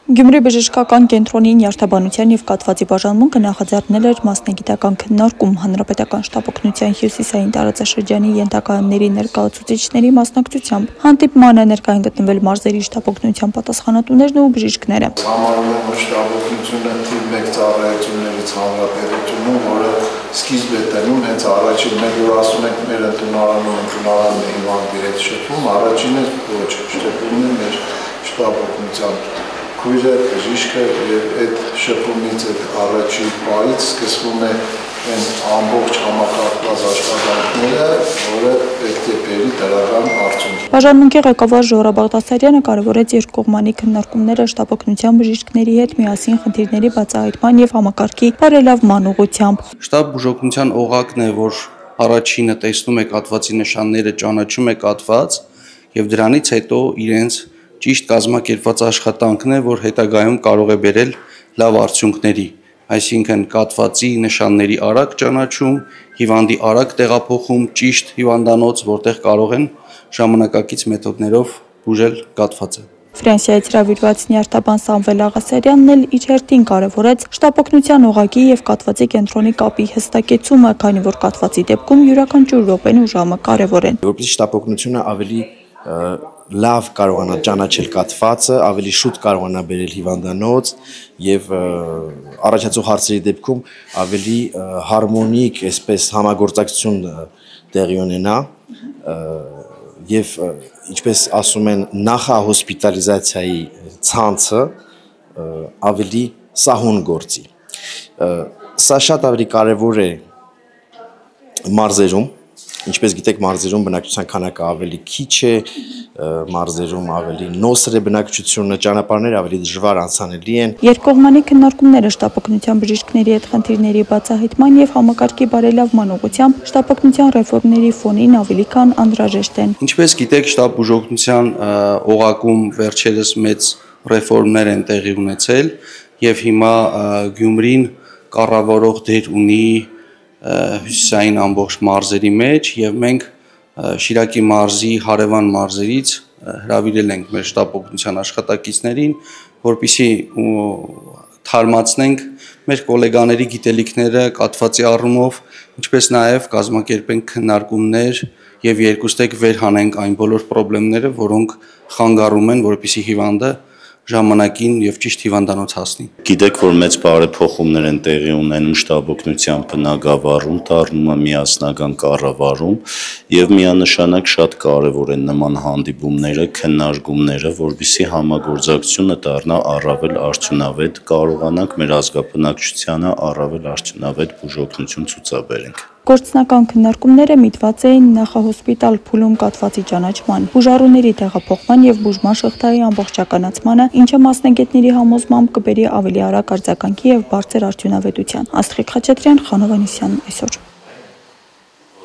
Գյումրի բժշկական կենտրոնի նյարդաբանության և կաթվածի բաժանմունքը նախաձեռնել էր մասնագիտական քննարկում հանրապետական շտապօգնության հյուսիսային տարածաշրջանի ենթակայանների ներկայացուցիչների մասնակցությամբ։ Հանդիպմանը ներկային գտնվել մարզերի շտապօգնության պատասխանատուներն ու բժիշկները։ Համարում եմ, որ շտապօգնությունը թիվ 1 ծառայություններից հանրապետությունում, որը սկիզբ է տնում հենց առաջին, մենք որ ասում ենք մեր ընդունարանն է հիվանդ իրենց շփում, առաջինը ոչ շփումն է մեր շտապօգնության քույրը, բժիշկը եւ այդ շփումից այդ առաջի պահից սկսվում է այն ամբողջ համակարգված աշխատանքները, որը պետք է բերի դրական արդյունք։ Բաժանմունքի ղեկավար Ժորա Բաղդասարյանը կարևորեց երկկողմանի քննարկումները շտապօգնության բժիշկների հետ միասին խնդիրների բացահայտման եւ համակարգի բարելավման ուղղությամբ։ Շտապ բուժօգնության օղակն է, որ առաջինը տեսնում է կաթվածի նշանները, ճանաչում է կաթված եւ դրանից հետո իրենց ճիշտ կազմակերպված աշխատանքն է, որ հետագայում կարող է բերել լավ արդյունքների, այսինքն կաթվածի նշանների արագ ճանաչում, հիվանդի արագ տեղափոխում ճիշտ հիվանդանոց, որտեղ կարող են ժամանակակից մեթոդներով բուժել կաթվածը։ Ֆրանսիայից հրավիրված նյարդաբան Սամվել Աղասարյանն էլ իր հերթին կարևորեց շտապօգնության օղակի եւ կաթվածի կենտրոնի կապի հստակեցումը, քանի որ կաթվածի դեպքում յուրաքանչյուր րոպեն ու ժամը կարևոր են։ Որպես շտապօգնությունը ավելի լավ կարողանա ճանաչել կաթվածը, ավելի շուտ կարողանա բերել հիվանդանոց եւ առաջացող հարցերի դեպքում ավելի հարմոնիկ, այսպես համագործակցություն տեղի ունենա եւ ինչպես ասում են նախահոսպիտալիզացիայի ցանցը ավելի սահուն գործի։ Սա շատ ավելի կարեւոր է մարզերում, ինչպես գիտեք, մարզերում բնակչության քանակը ավելի քիչ է, մարզերում ավելի նոսր է բնակչությունը, ճանապարհները ավելի դժվար անցանելի են։ Երկկողմանի քննարկումները շտապօգնության բժիշկների հետ խնդիրների բացահայտման եւ համակարգի բարելավման ուղղությամբ շտապօգնության ռեֆորմների ֆոնին ավելի քան անհրաժեշտ են։ Ինչպես գիտեք, շտապ բուժօգնության օղակում վերջերս մեծ ռեֆորմներ են տեղի ունեցել եւ հիմա Գյումրին կառավարող դեր ունի հյուսիսային ամբողջ մարզերի մեջ եւ մենք Շիրակի մարզի հարևան մարզերից հրավիրել ենք մեր շտապօգնության աշխատակիցներին, որպեսզի թարմացնենք մեր գոլեգաների գիտելիքները կաթվածի առումով, ինչպես նաեւ կազմակերպենք քննարկումներ եւ երկուստեք վերհանենք այն բոլոր խնդիրները, որոնք խանգարում են, որպեսզի հիվանդը ժամանակին եւ ճիշտ հիվանդանոց հասնի։ Գիտեք, որ մեծ բարեփոխումներ են տեղի ունենում շտապօգնության բնագավառում, դառնում է միասնական կառավարում եւ միանշանակ շատ կարեւոր են նման հանդիպումները, քննարկումները, որովհետեւ համագործակցությունը դառնա առավել արդյունավետ, կարողանանք մեր ազգաբնակչությանը առավել արդյունավետ բուժօգնություն ցուցաբերենք։ Գործնական քննարկումները միտված էին նախահոսպիտալ փուլում կաթվածի ճանաչման, բուժառուների տեղափոխման եւ բուժման շղթայի ամբողջականացմանը, ինչը մասնագետների համոզմամբ կբերի ավելի արագ արձագանքի եւ բարձր արդյունավետության։ Աստղիկ Խաչատրյան, Խանովանեսյան, այսօր։